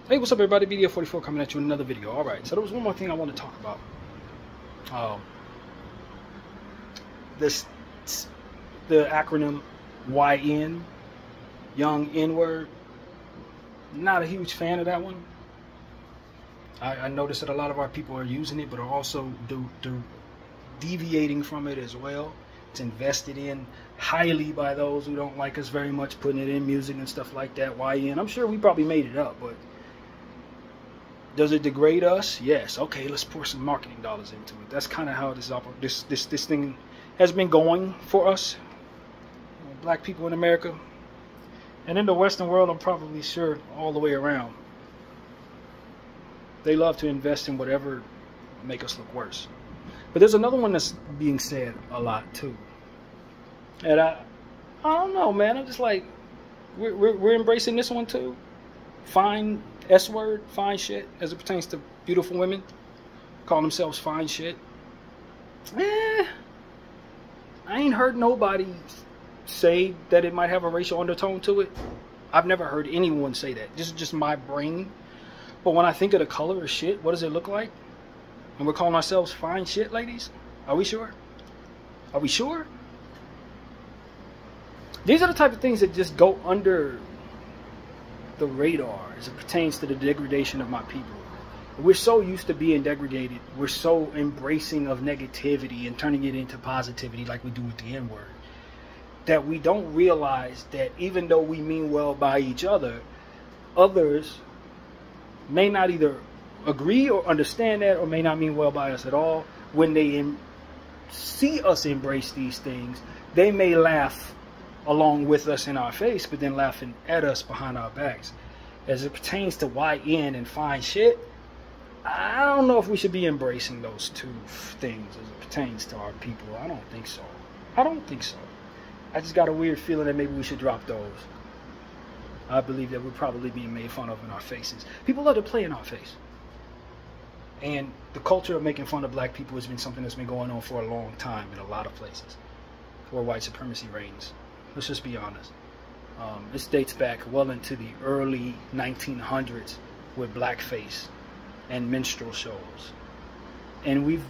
Hey, what's up, everybody? Bdf 44 coming at you with another video. All right, so there was one more thing I want to talk about. The acronym YN, Young N-word. Not a huge fan of that one. I noticed that a lot of our people are using it, but are also deviating from it as well. It's invested in highly by those who don't like us very much, putting it in music and stuff like that. YN. I'm sure we probably made it up, but does it degrade us? Yes. Okay, let's pour some marketing dollars into it. That's kind of how this thing has been going for us, black people in America, and in the Western world. I'm probably sure all the way around. They love to invest in whatever make us look worse. But there's another one that's being said a lot too, and I don't know, man. I'm just like, we're embracing this one too. Fine S-word, fine shit, as it pertains to beautiful women, call themselves fine shit. I ain't heard nobody say that it might have a racial undertone to it. I've never heard anyone say that. This is just my brain. But when I think of the color of shit, what does it look like? And we're calling ourselves fine shit, ladies? Are we sure? Are we sure? These are the type of things that just go under the radar as it pertains to the degradation of my people. We're so used to being degraded. We're so embracing of negativity and turning it into positivity like we do with the N-word, that we don't realize that even though we mean well by each other, others may not either agree or understand that, or may not mean well by us at all. When they see us embrace these things, they may laugh along with us in our face, but then laughing at us behind our backs. As it pertains to YN and fine shit, I don't know if we should be embracing those two things as it pertains to our people. I don't think so. I don't think so. I just got a weird feeling that maybe we should drop those. I believe that we're probably being made fun of in our faces. People love to play in our face. And the culture of making fun of black people has been something that's been going on for a long time in a lot of places where white supremacy reigns. Let's just be honest. This dates back well into the early 1900s with blackface and minstrel shows. And we've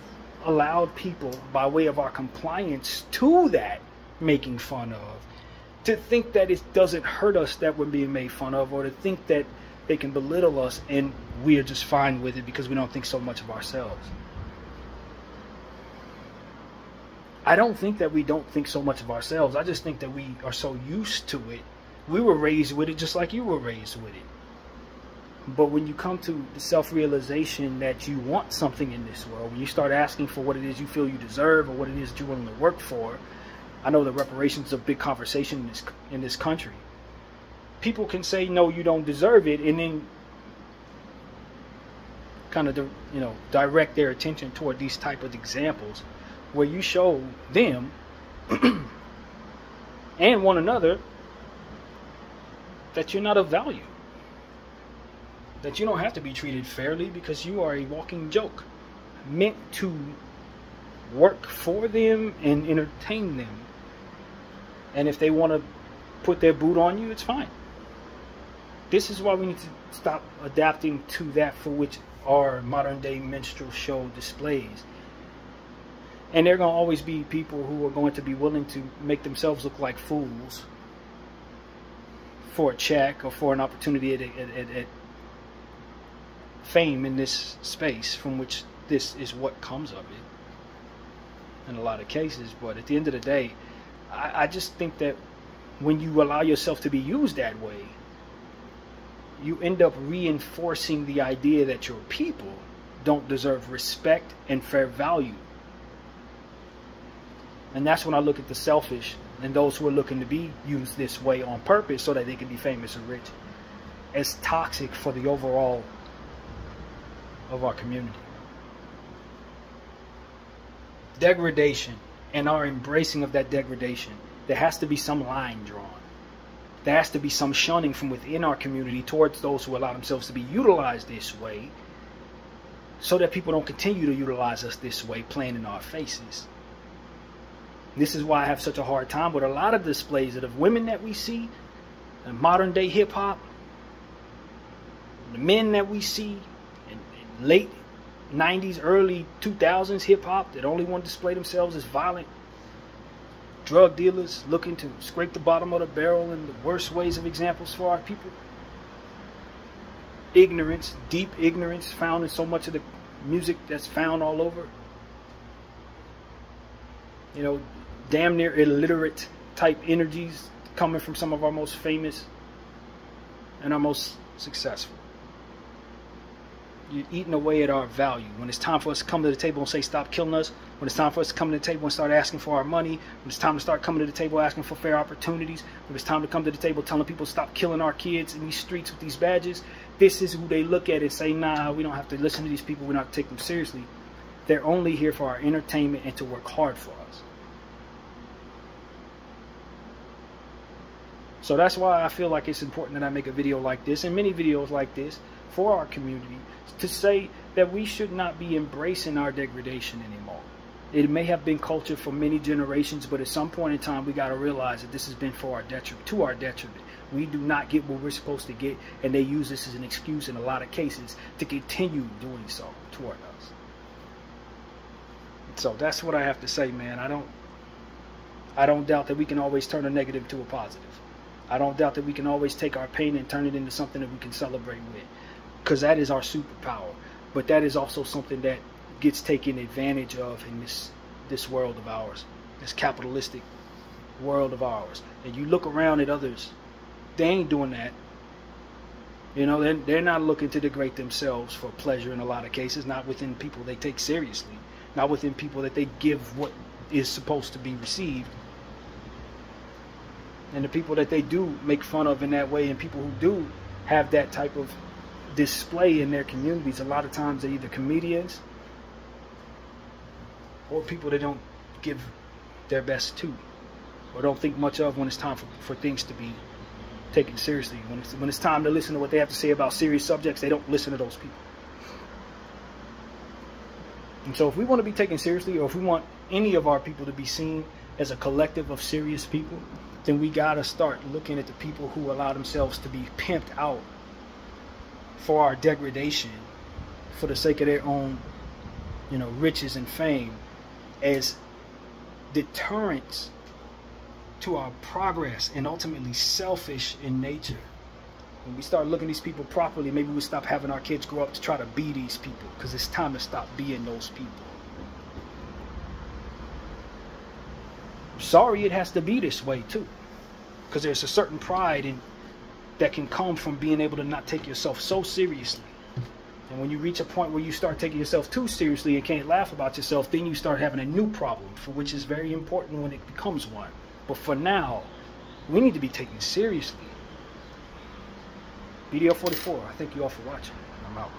allowed people, by way of our compliance to that making fun of, to think that it doesn't hurt us that we're being made fun of, or to think that they can belittle us and we are just fine with it because we don't think so much of ourselves. I don't think that we don't think so much of ourselves. I just think that we are so used to it. We were raised with it just like you were raised with it. But when you come to the self-realization that you want something in this world, when you start asking for what it is you feel you deserve or what it is that you're willing to work for, I know that reparations is a big conversation in this country. People can say, no, you don't deserve it, and then kind of, direct their attention toward these type of examples where you show them and one another that you're not of value, that you don't have to be treated fairly because you are a walking joke meant to work for them and entertain them. And if they want to put their boot on you, it's fine. This is why we need to stop adapting to that for which our modern day minstrel show displays. And there are going to always be people who are going to be willing to make themselves look like fools for a check or for an opportunity at fame in this space, from which this is what comes of it in a lot of cases. But at the end of the day, I just think that when you allow yourself to be used that way, you end up reinforcing the idea that your people don't deserve respect and fair value. And that's when I look at the selfish and those who are looking to be used this way on purpose so that they can be famous and rich as toxic for the overall of our community. Degradation and our embracing of that degradation, there has to be some line drawn. There has to be some shunning from within our community towards those who allow themselves to be utilized this way, so that people don't continue to utilize us this way, playing in our faces. This is why I have such a hard time with a lot of displays of women that we see in modern day hip hop. The men that we see in late 90s, early 2000s hip-hop that only want to display themselves as violent drug dealers looking to scrape the bottom of the barrel in the worst ways of examples for our people. Ignorance, deep ignorance found in so much of the music that's found all over. You know, damn near illiterate type energies coming from some of our most famous and our most successful. You're eating away at our value. When it's time for us to come to the table and say stop killing us, when it's time for us to come to the table and start asking for our money, when it's time to start coming to the table asking for fair opportunities, when it's time to come to the table telling people stop killing our kids in these streets with these badges, this is who they look at and say, nah, we don't have to listen to these people, we don't have to take them seriously. They're only here for our entertainment and to work hard for us. So that's why I feel like it's important that I make a video like this and many videos like this for our community, to say that we should not be embracing our degradation anymore. It may have been culture for many generations, but at some point in time we got to realize that this has been for our detriment. We do not get what we're supposed to get, and they use this as an excuse in a lot of cases to continue doing so toward us. So that's what I have to say, man. I don't doubt that we can always turn a negative to a positive. I don't doubt that we can always take our pain and turn it into something that we can celebrate with, because that is our superpower. But that is also something that gets taken advantage of in this world of ours, this capitalistic world of ours. And you look around at others, they ain't doing that. You know, they're not looking to degrade themselves for pleasure in a lot of cases, not within people they take seriously, not within people that they give what is supposed to be received. And the people that they do make fun of in that way, and people who do have that type of display in their communities, a lot of times they're either comedians or people that don't give their best to, or don't think much of when it's time for things to be taken seriously. When it's time to listen to what they have to say about serious subjects, they don't listen to those people. And so if we want to be taken seriously, or if we want any of our people to be seen as a collective of serious people, then we got to start looking at the people who allow themselves to be pimped out for our degradation, for the sake of their own, you know, riches and fame, as deterrents to our progress, and ultimately selfish in nature. When we start looking at these people properly, maybe we'll stop having our kids grow up to try to be these people, because it's time to stop being those people. Sorry it has to be this way too, because there's a certain pride that can come from being able to not take yourself so seriously. And when you reach a point where you start taking yourself too seriously and can't laugh about yourself, then you start having a new problem, for which is very important when it becomes one. But for now, we need to be taken seriously. Bdf 44, I thank you all for watching. I'm out.